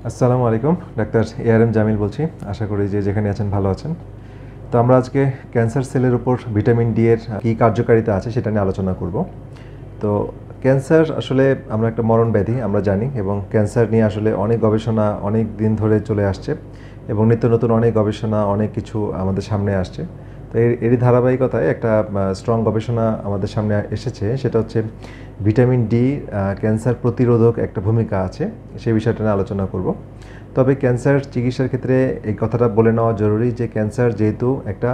আসসালামু আলাইকুম, doctor ARM Jamil বলছি। আশা করি যে যেখানে আছেন ভালো আছেন। তো আমরা আজকে ক্যান্সার সেলের উপর ভিটামিন ডি এর কী কার্যকারিতা আছে সেটা নিয়ে আলোচনা করব। তো ক্যান্সার আসলে আমরা একটা মরণ ব্যাধি আমরা জানি, এবং ক্যান্সার নিয়ে আসলে অনেক গবেষণা অনেক দিন ধরে চলে আসছে, এবং নিত্য নতুন অনেক গবেষণা অনেক কিছু আমাদের সামনে আসছে। তো এরই ধারাবাহিকতায় একটা স্ট্রং গবেষণা আমাদের সামনে এসেছে, সেটা হচ্ছে ভিটামিন ডি ক্যান্সার প্রতিরোধক একটা ভূমিকা আছে, সেই বিষয়টা নিয়ে আলোচনা করব। তবে ক্যান্সার চিকিৎসার ক্ষেত্রে এই কথাটা বলে নেওয়া জরুরি যে ক্যান্সার যেহেতু একটা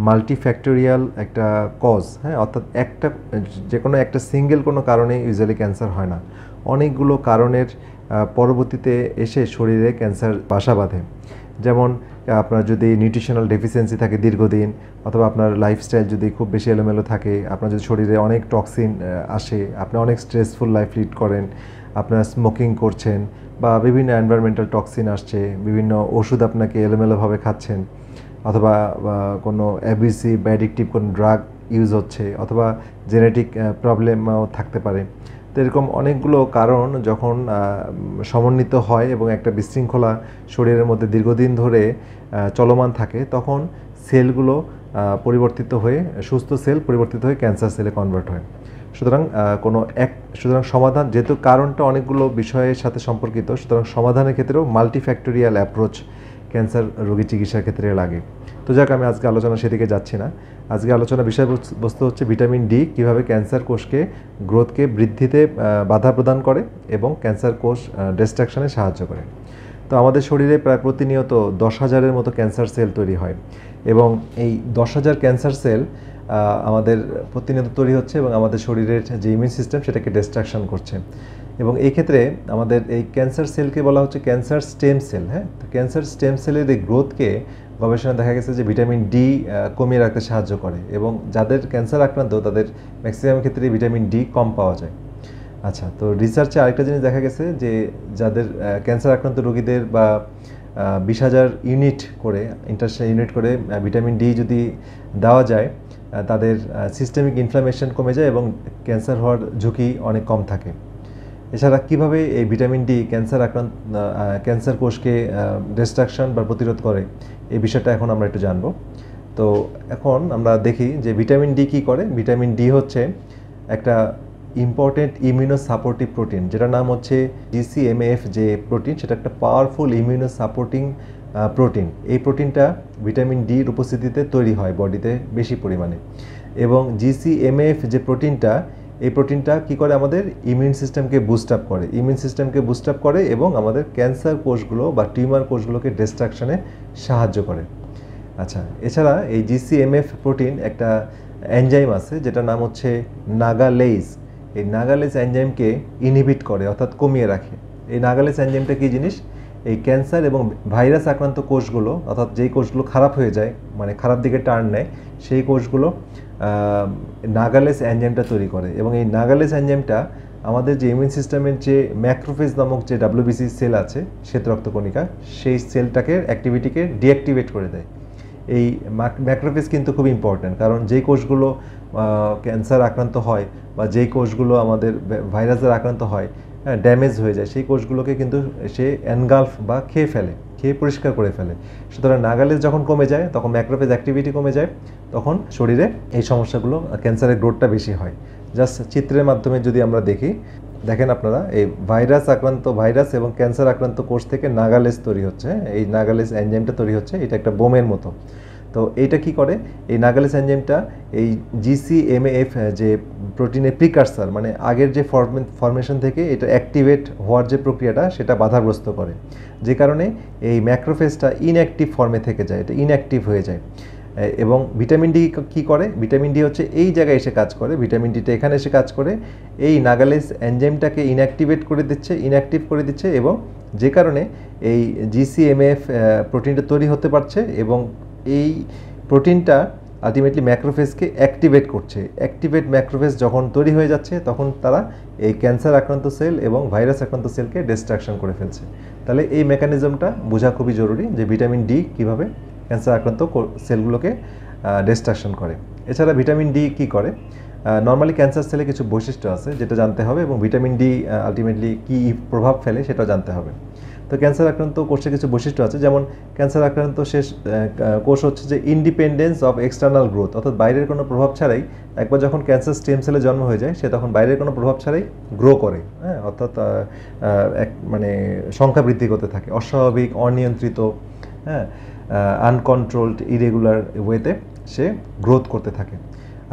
মাল্টিফ্যাক্টোরিয়াল একটা কজ, হ্যাঁ, অর্থাৎ যে কোনো একটা সিঙ্গেল কোনো কারণে ইউজুয়ালি ক্যান্সার হয় না, অনেকগুলো কারণের পরবর্তীতে এসে শরীরে ক্যান্সার বাসা বাঁধে। যেমন আপনার যদি নিউট্রিশনাল ডেফিসিয়েন্সি থাকে দীর্ঘদিন, অথবা আপনার লাইফস্টাইল যদি খুব বেশি এলোমেলো থাকে, আপনার যদি শরীরে অনেক টক্সিন আসে, আপনি অনেক স্ট্রেসফুল লাইফ লিড করেন, আপনার স্মোকিং করছেন, বা বিভিন্ন এনভায়রনমেন্টাল টক্সিন আসছে, বিভিন্ন ওষুধ আপনাকে এলোমেলোভাবে খাচ্ছেন, অথবা কোনো অ্যাবিউসিভ বা অ্যাডিকটিভ কোনো ড্রাগ ইউজ হচ্ছে, অথবা জেনেটিক প্রবলেমও থাকতে পারে। তো এরকম অনেকগুলো কারণ যখন সমন্বিত হয় এবং একটা বিশৃঙ্খলা শরীরের মধ্যে দীর্ঘদিন ধরে চলমান থাকে, তখন সেলগুলো সুস্থ সেল পরিবর্তিত হয়ে ক্যান্সার সেলে কনভার্ট হয়। সুতরাং সমাধান, যেহেতু কারণটা অনেকগুলো বিষয়ের সাথে সম্পর্কিত, সুতরাং সমাধানের ক্ষেত্রেও মাল্টিফ্যাক্টোরিয়াল অ্যাপ্রোচ ক্যান্সার রোগী চিকিৎসার ক্ষেত্রে লাগে। তো যাক, আমি আজকে আলোচনা সেদিকে যাচ্ছি না। আজকে আলোচনা বিষয়বস্তু হচ্ছে ভিটামিন ডি কীভাবে ক্যান্সার কোষকে গ্রোথকে বৃদ্ধিতে বাধা প্রদান করে এবং ক্যান্সার কোষ ডিস্ট্রাকশনে সাহায্য করে। তো আমাদের শরীরে প্রায় প্রতিনিয়ত 10,000-এর মতো ক্যান্সার সেল তৈরি হয়, এবং এই 10,000 ক্যান্সার সেল আমাদের প্রতিনিয়ত তৈরি হচ্ছে এবং আমাদের শরীরের যে ইমিউন সিস্টেম সেটাকে ডিস্ট্রাকশন করছে। এবং এই ক্ষেত্রে আমাদের এই ক্যান্সার সেলকে বলা হচ্ছে ক্যান্সার স্টেম সেল। হ্যাঁ, তো ক্যান্সার স্টেম সেলের এই গ্রোথকে গবেষণায় দেখা গেছে যে ভিটামিন ডি কমিয়ে রাখতে সাহায্য করে, এবং যাদের ক্যান্সার আক্রান্ত তাদের ম্যাক্সিমাম ক্ষেত্রে ভিটামিন ডি কম পাওয়া যায়। আচ্ছা, তো রিসার্চে আরেকটা জিনিস দেখা গেছে যে যাদের ক্যান্সার আক্রান্ত রোগীদের বা 20,000 ইউনিট করে ইন্টারন্যাশনাল ইউনিট করে ভিটামিন ডি যদি দেওয়া যায়, তাদের সিস্টেমিক ইনফ্লামেশন কমে যায় এবং ক্যান্সার হওয়ার ঝুঁকি অনেক কম থাকে। এছাড়া কীভাবে এই ভিটামিন ডি ক্যান্সার কোষকে ডিস্ট্রাকশন বা প্রতিরোধ করে, এই বিষয়টা এখন আমরা একটু জানব। তো এখন আমরা দেখি যে ভিটামিন ডি কী করে। ভিটামিন ডি হচ্ছে একটা ইম্পর্টেন্ট ইমিউনো সাপোর্টিভ প্রোটিন, যেটার নাম হচ্ছে জিসিএমএফ। যে প্রোটিন, সেটা একটা পাওয়ারফুল ইমিউনো সাপোর্টিং প্রোটিন। এই প্রোটিনটা ভিটামিন ডির উপস্থিতিতে তৈরি হয় বডিতে বেশি পরিমাণে, এবং জিসিএমএফ যে প্রোটিনটা, এই প্রোটিনটা কী করে, আমাদের ইমিউন সিস্টেমকে বুস্ট আপ করে এবং আমাদের ক্যান্সার কোষগুলো বা টিউমার কোষগুলোকে ডিস্ট্রাকশনে সাহায্য করে। আচ্ছা, এছাড়া এই জিসিএমএফ প্রোটিন একটা এনজাইম আছে যেটার নাম হচ্ছে নাগালেজ। এই নাগালেজ এনজাইমকে ইনহিবিট করে, অর্থাৎ কমিয়ে রাখে। এই নাগালেজ এনজাইমটা কী জিনিস? এই ক্যান্সার এবং ভাইরাস আক্রান্ত কোষগুলো, অর্থাৎ যেই কোষগুলো খারাপ হয়ে যায়, মানে খারাপ দিকে টার্ন নেয়, সেই কোষগুলো নাগালেজ এনজাইমটা তৈরি করে। এবং এই নাগালেজ এনজাইমটা আমাদের যে ইমিউন সিস্টেমের যে ম্যাক্রোফেজ নামক যে ডাব্লিউবিসি সেল আছে, শ্বেত রক্তকণিকা, সেই সেলটাকে অ্যাক্টিভিটিকে ডিঅ্যাক্টিভেট করে দেয়। এই ম্যাক্রোফেজ কিন্তু খুব ইম্পর্ট্যান্ট, কারণ যেই কোষগুলো ক্যান্সার আক্রান্ত হয় বা যেই কোষগুলো আমাদের ভাইরাসের আক্রান্ত হয়, ড্যামেজ হয়ে যায়, সেই কোষগুলোকে কিন্তু সে এনগালফ বা খেয়ে পরিষ্কার করে ফেলে। সুতরাং নাগালেজ যখন কমে যায়, তখন ম্যাক্রোফেজ অ্যাক্টিভিটি কমে যায়, তখন শরীরে এই সমস্যাগুলো, ক্যান্সারের গ্রোথটা বেশি হয়। জাস্ট চিত্রের মাধ্যমে যদি আমরা দেখেন আপনারা, এই ভাইরাস এবং ক্যান্সার আক্রান্ত কোষ থেকে নাগালেজ তৈরি হচ্ছে। এই নাগালেজ এনজাইমটা তৈরি হচ্ছে, এটা একটা বোমের মতো। তো এইটা কি করে, এই নাগালেজ এনজাইমটা এই জিসিএমএফ যে প্রোটিনের প্রিকারসার, মানে আগের যে ফরমেশন থেকে এটা অ্যাক্টিভেট হওয়ার যে প্রক্রিয়াটা, সেটা বাধাগ্রস্ত করে, যে কারণে এই ম্যাক্রোফেজটা ইনঅ্যাক্টিভ ফর্মে থেকে যায়, এটা ইনঅ্যাক্টিভ হয়ে যায়। এবং ভিটামিন ডি কী করে? ভিটামিন ডি হচ্ছে এই জায়গায় এসে কাজ করে, ভিটামিন ডিটা এখানে এসে কাজ করে, এই নাগালেজ এনজাইমটাকে ইনঅ্যাক্টিভ করে দিচ্ছে, এবং যে কারণে এই জিসিএমএফ প্রোটিনটা তৈরি হতে পারছে, এবং এই প্রোটিনটা আলটিমেটলি ম্যাক্রোফেজকে অ্যাক্টিভেট করছে। ম্যাক্রোফেজ যখন তৈরি হয়ে যাচ্ছে, তখন তারা এই ক্যান্সার আক্রান্ত সেল এবং ভাইরাস আক্রান্ত সেলকে ডিস্ট্রাকশন করে ফেলছে। তাহলে এই মেকানিজমটা বোঝা খুবই জরুরি, যে ভিটামিন ডি কীভাবে ক্যান্সার আক্রান্ত সেলগুলোকে ডিস্ট্রাকশন করে। এছাড়া ভিটামিন ডি কী করে? নর্মালি ক্যান্সার সেলে কিছু বৈশিষ্ট্য আছে যেটা জানতে হবে, এবং ভিটামিন ডি আলটিমেটলি কী প্রভাব ফেলে সেটাও জানতে হবে। তো ক্যান্সার আক্রান্ত কোষের কিছু বৈশিষ্ট্য আছে, যেমন ক্যান্সার আক্রান্ত শেষ কোষ হচ্ছে যে ইন্ডিপেন্ডেন্স অফ এক্সটার্নাল গ্রোথ, অর্থাৎ বাইরের কোনো প্রভাব ছাড়াই একবার যখন ক্যান্সার স্টেম সেলে জন্ম হয়ে যায় সে তখন বাইরের কোনো প্রভাব ছাড়াই গ্রো করে, হ্যাঁ, অর্থাৎ এক মানে সংখ্যা বৃদ্ধি করতে থাকে, অস্বাভাবিক, অনিয়ন্ত্রিত, হ্যাঁ, আনকন্ট্রোলড, ইরেগুলার ওয়েতে সে গ্রোথ করতে থাকে,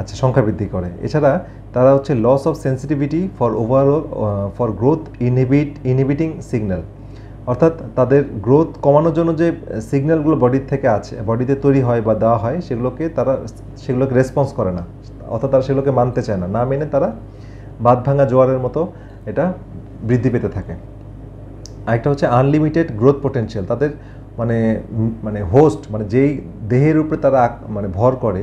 আচ্ছা, সংখ্যা বৃদ্ধি করে। এছাড়া তারা হচ্ছে loss of sensitivity for overall for growth inhibiting signal, অর্থাৎ তাদের গ্রোথ কমানোর জন্য যে সিগন্যালগুলো বডির থেকে আছে, বডিতে তৈরি হয় বা দেওয়া হয়, সেগুলোকে রেসপন্স করে না, অর্থাৎ তারা সেগুলোকে মানতে চায় না, না মেনে তারা বাঁধ ভাঙা জোয়ারের মতো এটা বৃদ্ধি পেতে থাকে। আরেকটা হচ্ছে আনলিমিটেড গ্রোথ পোটেনশিয়াল, তাদের মানে হোস্ট, মানে যেই দেহের উপরে তারা মানে ভর করে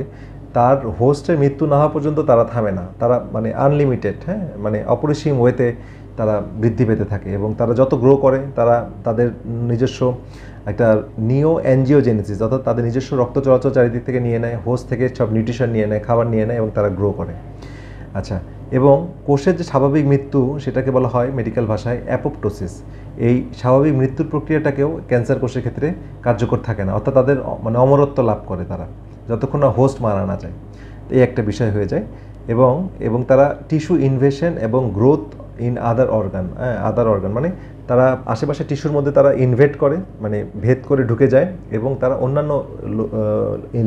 তার হোস্টের মৃত্যু না হওয়া পর্যন্ত তারা থামে না, তারা মানে আনলিমিটেড, হ্যাঁ, মানে অপরিসীম ওয়েতে তারা বৃদ্ধি পেতে থাকে এবং তারা যত গ্রো করে তারা তাদের নিজস্ব একটা নিও অ্যাঞ্জিওজেনেসিস, অর্থাৎ তাদের নিজস্ব রক্ত চলাচল চারিদিক থেকে নিয়ে নেয়, হোস্ট থেকে সব নিউট্রিশন নিয়ে নেয়, খাবার নিয়ে নেয় এবং তারা গ্রো করে। আচ্ছা, এবং কোষের যে স্বাভাবিক মৃত্যু সেটাকে বলা হয় মেডিকেল ভাষায় অ্যাপোপ্টোসিস। এই স্বাভাবিক মৃত্যুর প্রক্রিয়াটাকেও ক্যান্সার কোষের ক্ষেত্রে কার্যকর থাকে না, অর্থাৎ তাদের মানে অমরত্ব লাভ করে তারা যতক্ষণ না হোস্ট মারা না যায়, এই একটা বিষয় হয়ে যায়। এবং তারা টিস্যু ইনভেশন এবং গ্রোথ ইন আদার অর্গান, হ্যাঁ, আদার অর্গান মানে তারা আশেপাশে টিস্যুর মধ্যে তারা ইনভেট করে, মানে ভেদ করে ঢুকে যায় এবং তারা অন্যান্য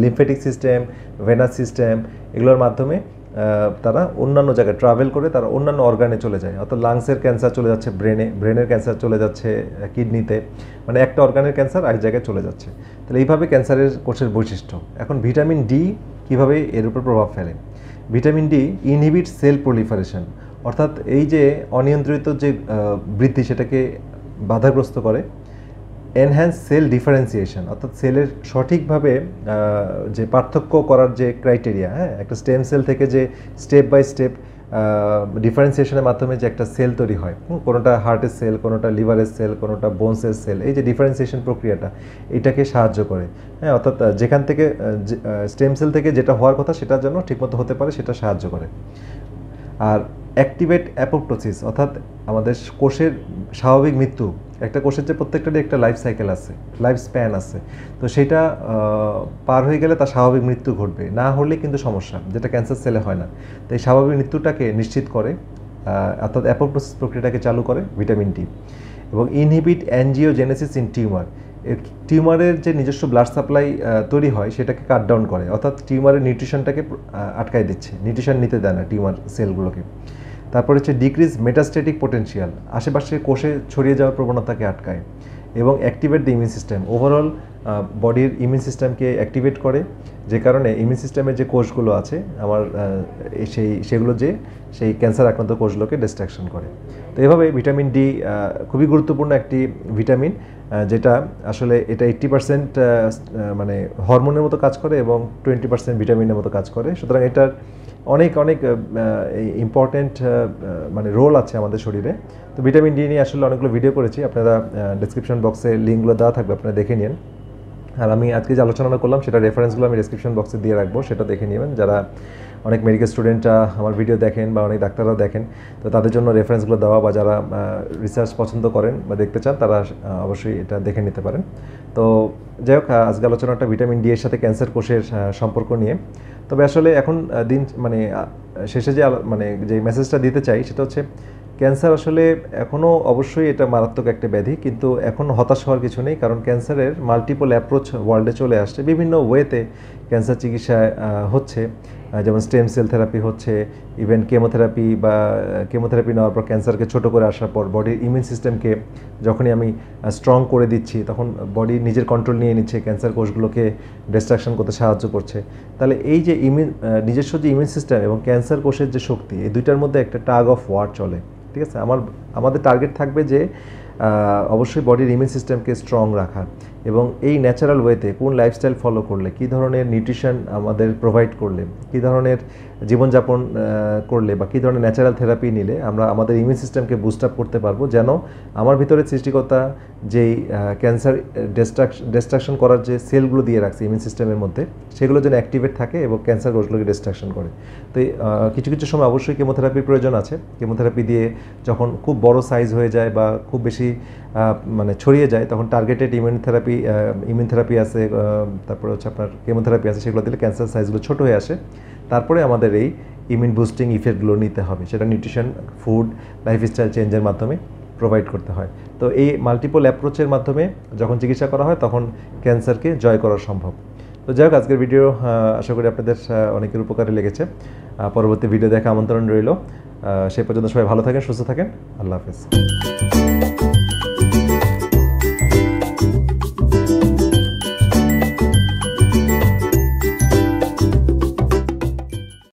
লিম্ফেটিক সিস্টেম, ভেনাস সিস্টেম এগুলোর মাধ্যমে তারা অন্যান্য জায়গায় ট্রাভেল করে তারা অন্যান্য অর্গানে চলে যায়, অর্থাৎ লাংসের ক্যান্সার চলে যাচ্ছে ব্রেনের ক্যান্সার চলে যাচ্ছে কিডনিতে, মানে একটা অর্গানের ক্যান্সার আরেক জায়গায় চলে যাচ্ছে। তাহলে এইভাবে ক্যান্সারের কোষের বৈশিষ্ট্য। এখন ভিটামিন ডি কীভাবে এর উপর প্রভাব ফেলে? Vitamin D inhibit cell proliferation, অর্থাৎ এই যে অনিয়ন্ত্রিত যে বৃদ্ধি সেটাকে বাধাগ্রস্ত করে। এনহ্যান্স সেল ডিফারেন্সিয়েশন, অর্থাৎ সেলের সঠিকভাবে যে পার্থক্য করার যে ক্রাইটেরিয়া, হ্যাঁ, একটা স্টেম সেল থেকে যে স্টেপ বাই স্টেপ ডিফারেন্সিয়েশনের মাধ্যমে যে একটা সেল তৈরি হয়, কোনোটা হার্টের সেল, কোনোটা লিভারের সেল, কোনোটা বোনসের সেল, এই যে ডিফারেন্সিয়েশন প্রক্রিয়াটা এটাকে সাহায্য করে, হ্যাঁ, অর্থাৎ যেখান থেকে স্টেম সেল থেকে যেটা হওয়ার কথা সেটা যেন ঠিকমতো হতে পারে সেটা সাহায্য করে। আর অ্যাক্টিভেট অ্যাপোপ্টোসিস, অর্থাৎ আমাদের কোষের স্বাভাবিক মৃত্যু, একটা কোষের যে প্রত্যেকটারই একটা লাইফ সাইকেল আছে, লাইফ স্প্যান আছে, তো সেটা পার হয়ে গেলে তার স্বাভাবিক মৃত্যু ঘটবে, না হলে কিন্তু সমস্যা, যেটা ক্যান্সার সেলে হয় না। তো এই স্বাভাবিক মৃত্যুটাকে নিশ্চিত করে, অর্থাৎ অ্যাপোপ্টোসিস প্রক্রিয়াটাকে চালু করে ভিটামিন ডি। এবং ইনহিবিট অ্যাঞ্জিওজেনেসিস ইন টিউমার, টিউমারের যে নিজস্ব ব্লাড সাপ্লাই তৈরি হয় সেটাকে কাট ডাউন করে, অর্থাৎ টিউমারের নিউট্রিশনটাকে আটকায় দিচ্ছে, নিউট্রিশন নিতে দেয় না টিউমার সেলগুলোকে। তারপর হচ্ছে ডিক্রিজ মেটাস্টেটিক পোটেনশিয়াল, আশেপাশে কোষে ছড়িয়ে যাওয়ার প্রবণতাকে আটকায়। এবং activate the immune system, overall বডির ইমিউন সিস্টেমকে অ্যাক্টিভেট করে, যে কারণে ইমিউন সিস্টেমের যে কোষগুলো আছে আমার সেগুলো সেই ক্যান্সার আক্রান্ত কোষগুলোকে ডিস্ট্রাকশন করে। তো এভাবে ভিটামিন ডি খুবই গুরুত্বপূর্ণ একটি ভিটামিন, যেটা আসলে এটা 80% মানে হরমোনের মতো কাজ করে এবং 20% ভিটামিনের মতো কাজ করে। সুতরাং এটার অনেক ইম্পর্ট্যান্ট মানে রোল আছে আমাদের শরীরে। তো ভিটামিন ডি নিয়ে আসলে অনেকগুলো ভিডিও করেছি, আপনারা ডেসক্রিপশন বক্সে লিঙ্কগুলো দেওয়া থাকবে, আপনারা দেখে নিন। আর আমি আজকে যে আলোচনাটা করলাম সেটা রেফারেন্সগুলো আমি ডেসক্রিপশন বক্সে দিয়ে রাখবো, সেটা দেখে নেবেন। যারা অনেক মেডিকেল স্টুডেন্টরা আমার ভিডিও দেখেন বা অনেক ডাক্তাররাও দেখেন, তো তাদের জন্য রেফারেন্সগুলো দেওয়া, বা যারা রিসার্চ পছন্দ করেন বা দেখতে চান তারা অবশ্যই এটা দেখে নিতে পারেন। তো যাই হোক, আজকে আলোচনাটা ভিটামিন ডি এর সাথে ক্যান্সার কোষের সম্পর্ক নিয়ে। তবে আসলে এখন দিন মানে শেষে যে মেসেজটা দিতে চাই সেটা হচ্ছে, ক্যান্সার আসলে এখনও অবশ্যই এটা মারাত্মক একটা ব্যাধি, কিন্তু এখন হতাশ হওয়ার কিছু নেই, কারণ ক্যান্সারের মাল্টিপল অ্যাপ্রোচ ওয়ার্ল্ডে চলে আসছে, বিভিন্ন ওয়েতে ক্যান্সার চিকিৎসা হচ্ছে, যেমন স্টেম সেল থেরাপি হচ্ছে, ইভেন কেমোথেরাপি নেওয়ার পর ক্যান্সারকে ছোটো করে আসার পর বডির ইমিউন সিস্টেমকে যখনই আমি স্ট্রং করে দিচ্ছি তখন বডি নিজের কন্ট্রোল নিয়ে নিচ্ছে, ক্যান্সার কোষগুলোকে ডিস্ট্রাকশন করতে সাহায্য করছে। তাহলে এই যে নিজস্ব যে ইমিউন সিস্টেম এবং ক্যান্সার কোষের যে শক্তি, এই দুইটার মধ্যে একটা টাগ অফ ওয়ার চলে, ঠিক আছে। আমাদের টার্গেট থাকবে যে অবশ্যই বডির ইমিউন সিস্টেমকে স্ট্রং রাখা, এবং এই ন্যাচারাল ওয়েতে কোন লাইফস্টাইল ফলো করলে, কী ধরনের নিউট্রিশন আমাদের প্রোভাইড করলে, কী ধরনের জীবনযাপন করলে বা কী ধরনের ন্যাচারাল থেরাপি নিলে আমরা আমাদের ইমিউন সিস্টেমকে বুস্ট আপ করতে পারবো, যেন আমার ভিতরে সৃষ্টিকর্তা যেই ক্যান্সার ডিস্ট্রাকশন করার যে সেলগুলো দিয়ে রাখছে ইমিউন সিস্টেমের মধ্যে, সেগুলো যেন অ্যাক্টিভেট থাকে এবং ক্যান্সার কোষগুলোকে ডিস্ট্রাকশন করে। তো কিছু কিছু সময় অবশ্যই কেমোথেরাপির প্রয়োজন আছে। কেমোথেরাপি দিয়ে যখন খুব বড় সাইজ হয়ে যায় বা খুব বেশি মানে ছড়িয়ে যায়, তখন টার্গেটেড ইমিউন থেরাপি আছে, তারপরে হচ্ছে আপনার কেমোথেরাপি আছে, সেগুলো দিলে ক্যান্সার সাইজগুলো ছোট হয়ে আসে। তারপরে আমাদের এই ইমিউন বুস্টিং ইফেক্টগুলো নিতে হবে, সেটা নিউট্রিশন, ফুড, লাইফস্টাইল চেঞ্জের মাধ্যমে প্রোভাইড করতে হয়। তো এই মাল্টিপল অ্যাপ্রোচের মাধ্যমে যখন চিকিৎসা করা হয় তখন ক্যান্সারকে জয় করা সম্ভব। তো যাই হোক, আজকের ভিডিও আশা করি আপনাদের অনেকের উপকারে লেগেছে। পরবর্তী ভিডিও দেখা আমন্ত্রণ রইল। সে পর্যন্ত সবাই ভালো থাকেন, সুস্থ থাকেন। আল্লাহ হাফেজ।